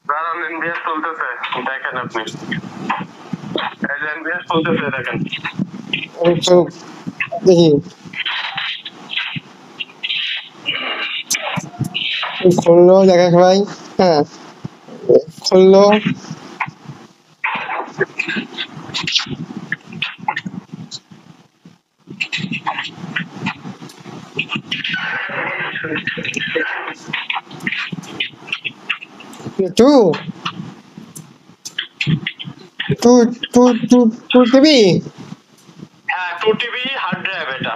দাঁড়ান, এনবিএস চলতেছে, দেখেন আপনি। এই যে এনবিএস চলতেছে, দেখেন। দেখি খুললো, দেখেন সবাই। হ্যাঁ, খুললো। Two two two two two TV. হ্যাঁ, 2 TB হার্ড ড্রাইভ এটা।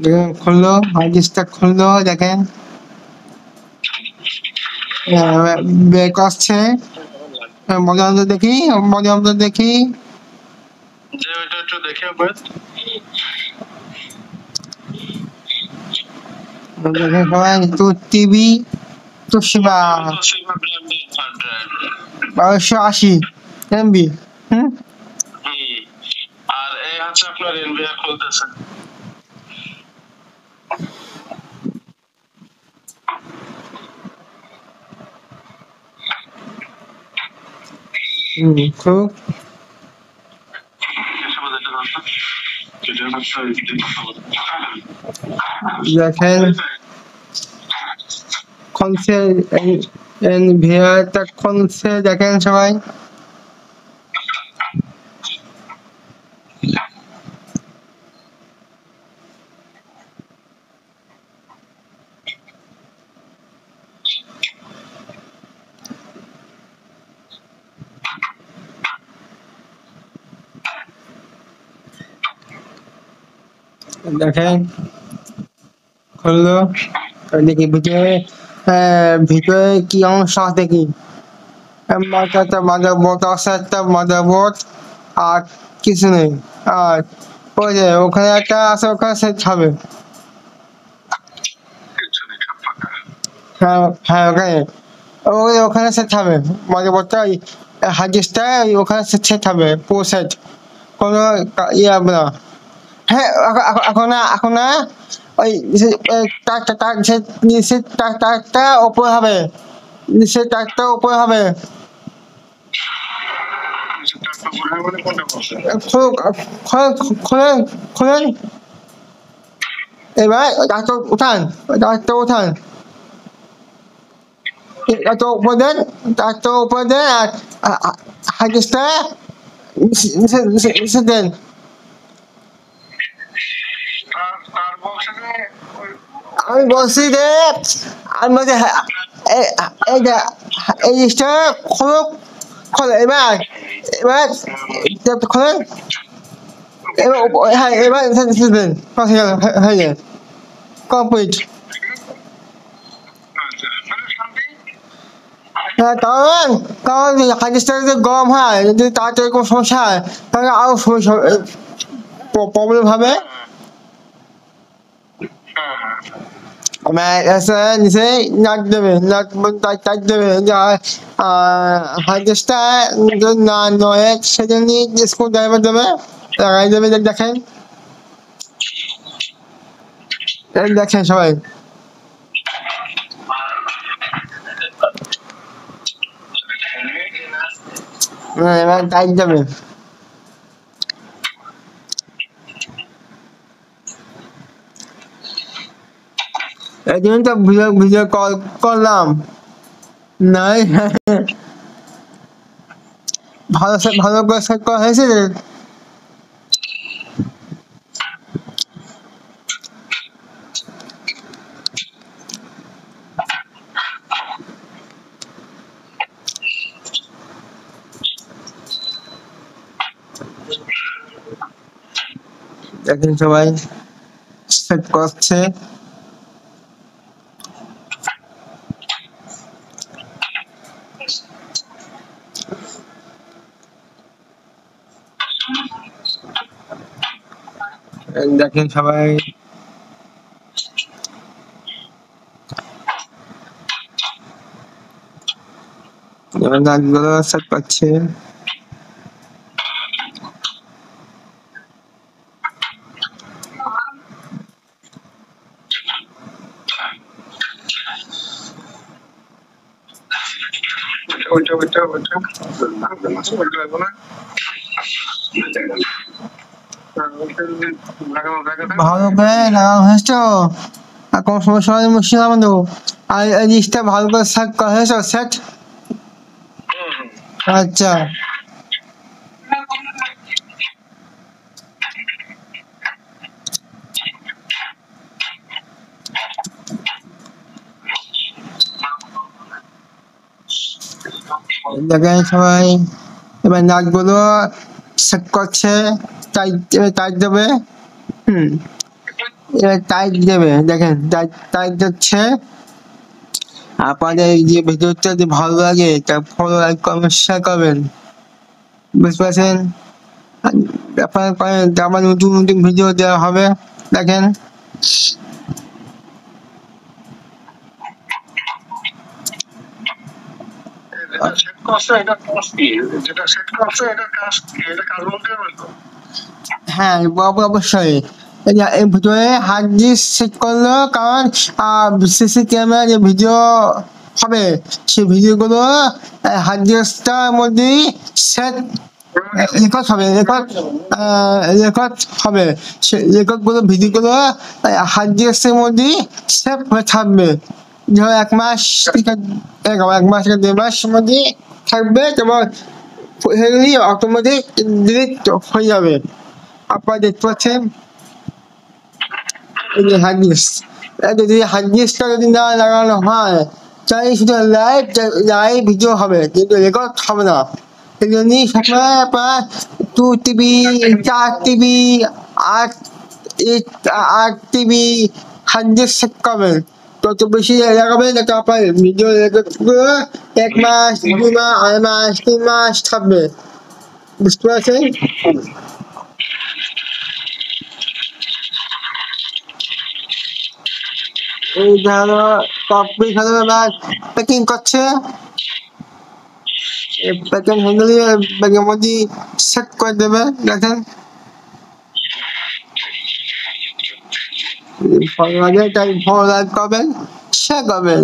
দেখেন খুললো, হার্ড ডিস্কটা খুললো, দেখেন ব্যাক আসছে। মজান্ত দেখি, মজান্ত দেখি। যে ওইটা একটু দেখে বাস। দেখেন সবাই, টু টিভি তোশিবা 1280 এমবি। আর এই হচ্ছে আপনার এনবিআর খুলতেছে। খুব দেখেন খুলছে, এনভিআরটা খুলছে, দেখেন সবাই। দেখেন খুললো, দেখি ভিতরে, ভিতরে কি অংশ আছে দেখি। একটা মাদারবোর্ড আছে, একটা মাদারবোর্ড, আর কিছু নেই। আর ওই যে ওখানে একটা আছে, ওখানে সেট হবে। হ্যাঁ হ্যাঁ, ওখানে ওখানে সেট হবে মাদারবোর্ডটা, হার্ড ডিস্কটা ওখানে সেট হবে, পুরো সেট, কোনো ইয়ে হবে না। হ্যাঁ, এখন না ওই নিচের তারটা উপরে হবে, নিচের তারটা উপরে হবে। খোলেন খোলেন, এবার তারটা উঠান, তারটা উঠান, তারটা উপরে দেন, তারটা উপরে দেন, আর হাগিসটা নিচে দেন। আমি বলছি যে আমি বলছি এই জিনিসটা খোলো, খোলো এবার, এবার খোলেন, এবার হ্যাঁ, এবার দেন, হয়ে যায় কমপ্লিট। হ্যাঁ, কারণ কারণ হাদিসটা যদি গরম হয়, যদি তাড়াতাড়ি কোনো সমস্যা হয়, তাহলে আরো সমস্যা প্রবলেম হবে। নিচে নাট দেবে, নাট টাইট দেবে, হাদিসটা না নয়, সেজন্য স্ক্রু ড্রাইভার দেবে, লাগাই দেবে। দেখেন দেখেন সবাই, এবার টাইট দেবে। এই জন্য তো ভিডিও কল করলাম। নাই ভালো ভালো করে সেট করা হয়েছে। দেখেন সবাই সেট করছে। দেখেন সবাই, নাটগুলো সেট করছে। ভালো করে লাগানো হয়েছে তো, আর কোনো সমস্যা হলে মুশকিল হবে তো। আর এই জিনিসটা ভালো করে সেট করা হয়েছে সেট। আচ্ছা দেখেন সবাই, এবার নাটগুলো সেট করছে, টাইট টাইট দেবে। এবার টাইট দেবে, দেখেন টাইট টাইট দিচ্ছে। আপনাদের যে ভিডিওটা যদি ভালো লাগে তা ফলো লাইক কমেন্ট শেয়ার করবেন, বুঝতে পারছেন? আপনার আবার নতুন নতুন ভিডিও দেওয়া হবে। দেখেন হ্যাঁ অবশ্যই এই ভিডিওয়ে হার্ড ডিস্ক সেট করলো, কারণ সিসি ক্যামেরা যে ভিডিও হবে সেই ভিডিওগুলো হার্ড ডিস্কটার মধ্যেই সেট রেকর্ড হবে, রেকর্ড হবে। সেই রেকর্ডগুলো ভিডিওগুলো হার্ড ডিস্কের মধ্যেই সেভ হয়ে থাকবে। ধরো 1 মাস থেকে 1 মাস থেকে 2 মাস মধ্যে থাকবে, এবং সেগুলি অটোমেটিক ডিলিট হয়ে যাবে। আপনারা দেখতে পাচ্ছেন এই যে হার্ড ডিস্ক, যদি হার্ড ডিস্কটা যদি না লাগানো হয় তাহলে শুধু লাইভ ভিডিও হবে, কিন্তু রেকর্ড হবে না। এই জন্যই সবসময় আপনার 2 TB 4 TB 8 TB hard disk set করবেন। তত বেশি লাগাবেন তত আপনার ভিডিও রেকর্ডগুলো 1 মাস 2 মাস 2.5 মাস 3 মাস থাকবে, বুঝতে পারছেন? এই ধরো কপি হলো এবার প্যাকিং করছে, প্যাকিং হয়ে গেলে ব্যাগের মধ্যে সেট করে দেবে। দেখেন ভালো লাগে তাই ফলো লাইক করবেন, শেয়ার করবেন।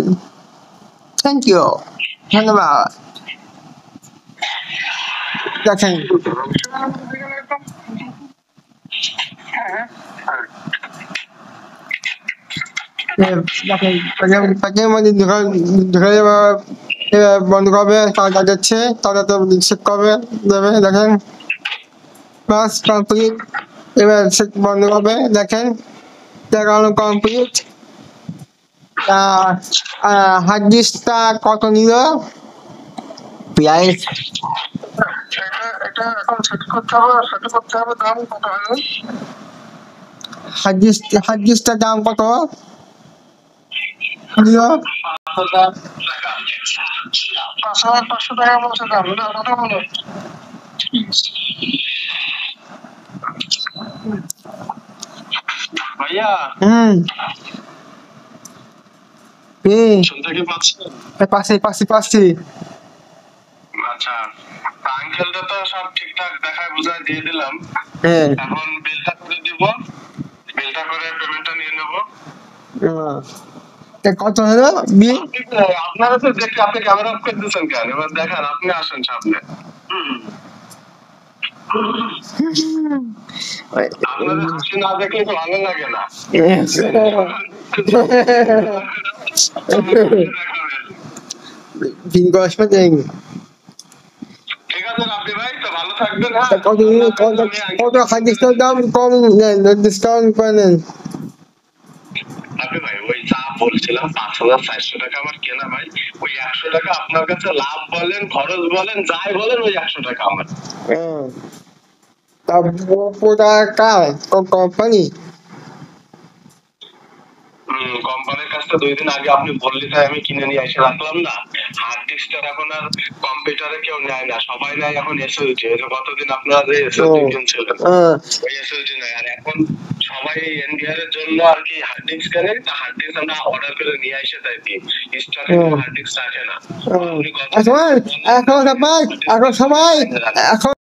থ্যাংক ইউ, ধন্যবাদ। দেখেন প্যাকের মধ্যে ঢুকে বন্ধ করবে, তারা যাচ্ছে তারা তো চেক করবে দেবে। দেখেন বাস কমপ্লিট, এবার বন্ধ করবে। দেখেন দেখানো কমপ্লিট। হার্ড ডিস্কটা কত নিল প্রাইস? হার্ড ডিস্কটার দাম কত নিল? 5,500 টাকা বলছে দাম না, কথা বলো। ভাইয়া শুনতে কি পাচ্ছেন? পাচ্ছি। আচ্ছা, আঙ্কেলটা তো সব ঠিকঠাক দেখায় বুঝায় দিয়ে দিলাম। এখন বিলটা করে দিব, বিলটা করে পেমেন্টটা নিয়ে নেব। কত হলো বিল? আপনারা তো দেখে আপনি ক্যামেরা অফ করে দিচ্ছেন কেন? এবার দেখেন, আপনি আসেন সামনে। আপনাদের হাসি না দেখলে তো ভালো লাগে না। ঠিক আছে রাব্বি ভাই, তো ভালো থাকবেন। কত হার্ড ডিস্কের দাম কম ডিসকাউন্ট করে নেন। রাব্বি ভাই ওই যা বলছিলাম 5,400 টাকা আমার কেনা ভাই, ওই 100 টাকা আপনার কাছে লাভ বলেন খরচ বলেন যাই বলেন, ওই 100 টাকা আমার। কোম্পানি কোম্পানির কাছটা 2 দিন আগে আপনি বললি তাই আমি কিনে নিয়ে এসে রাখলাম না। হার্ড ডিস্কটা এখন আর কম্পিউটারে কেউ নেয় না, সবাই নেয় এখন এসএসডি। গতদিন আপনারা যে এসএসডি কিনছিলেন ওই এসএসডি নেয়, আর এখন সবাই এনভিআর এর জন্য আর কি হার্ড ডিস্ক কেনে। তা হার্ড ডিস্ক আমরা অর্ডার করে নিয়ে এসে তাই দিই, স্টকে হার্ড ডিস্ক রাখে না। এখন সবাই